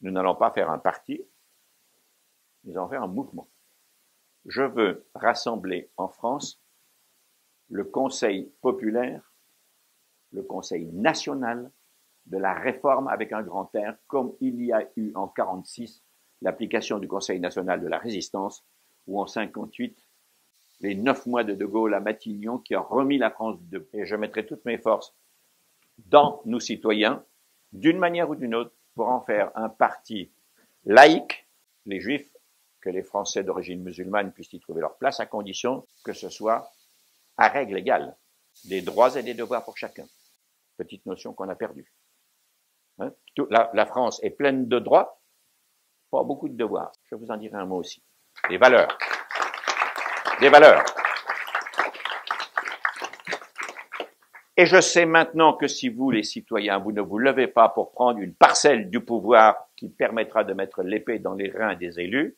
Nous n'allons pas faire un parti, nous allons faire un mouvement. Je veux rassembler en France le Conseil populaire, le Conseil national de la réforme avec un grand R, comme il y a eu en 1946 l'application du Conseil national de la résistance, ou en 1958 les 9 mois de De Gaulle à Matignon qui a remis la France debout. Et je mettrai toutes mes forces dans nous citoyens, d'une manière ou d'une autre, pour en faire un parti laïque, les Juifs, que les Français d'origine musulmane puissent y trouver leur place, à condition que ce soit à règle égale, des droits et des devoirs pour chacun. Petite notion qu'on a perdue. Hein? La France est pleine de droits, pas beaucoup de devoirs. Je vous en dirai un mot aussi. Des valeurs. Des valeurs. Et je sais maintenant que si vous, les citoyens, vous ne vous levez pas pour prendre une parcelle du pouvoir qui permettra de mettre l'épée dans les reins des élus,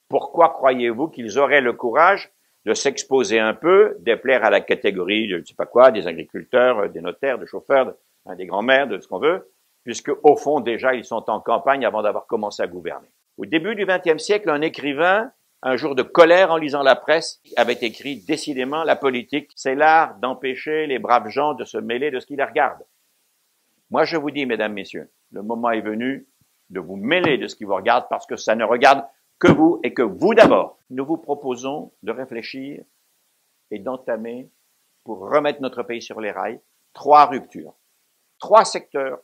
pourquoi croyez-vous qu'ils auraient le courage de s'exposer un peu, déplaire à la catégorie, je ne sais pas quoi, des agriculteurs, des notaires, des chauffeurs, des grands-mères, de ce qu'on veut, puisque au fond, déjà, ils sont en campagne avant d'avoir commencé à gouverner. Au début du XXe siècle, un écrivain, un jour de colère en lisant la presse, avait écrit « Décidément, la politique, c'est l'art d'empêcher les braves gens de se mêler de ce qui les regarde. » Moi, je vous dis, mesdames, messieurs, le moment est venu de vous mêler de ce qui vous regarde parce que ça ne regarde que vous et que vous d'abord. Nous vous proposons de réfléchir et d'entamer, pour remettre notre pays sur les rails, 3 ruptures. 3 secteurs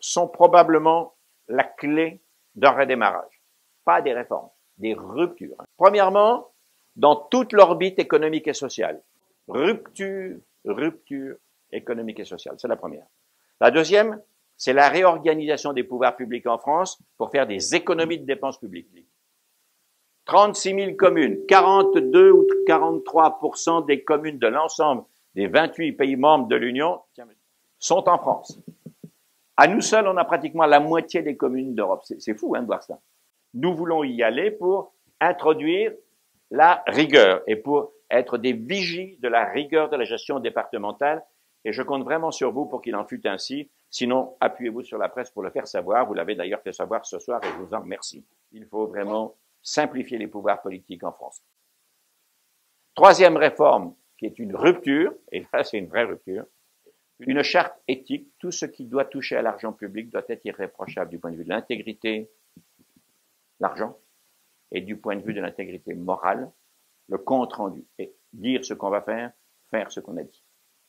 sont probablement la clé d'un redémarrage. Pas des réformes, des ruptures. Premièrement, dans toute l'orbite économique et sociale. Rupture économique et sociale. C'est la première. La deuxième, c'est la réorganisation des pouvoirs publics en France pour faire des économies de dépenses publiques. 36 000 communes, 42 ou 43% des communes de l'ensemble des 28 pays membres de l'Union sont en France. À nous seuls, on a pratiquement la moitié des communes d'Europe. C'est fou, de voir ça. Nous voulons y aller pour introduire la rigueur et pour être des vigies de la rigueur de la gestion départementale. Et je compte vraiment sur vous pour qu'il en fût ainsi. Sinon, appuyez-vous sur la presse pour le faire savoir. Vous l'avez d'ailleurs fait savoir ce soir et je vous en remercie. Il faut vraiment simplifier les pouvoirs politiques en France. 3e réforme, qui est une rupture, et là c'est une vraie rupture, une charte éthique. Tout ce qui doit toucher à l'argent public doit être irréprochable du point de vue de l'intégrité, l'argent, et du point de vue de l'intégrité morale, le compte rendu, et dire ce qu'on va faire ce qu'on a dit.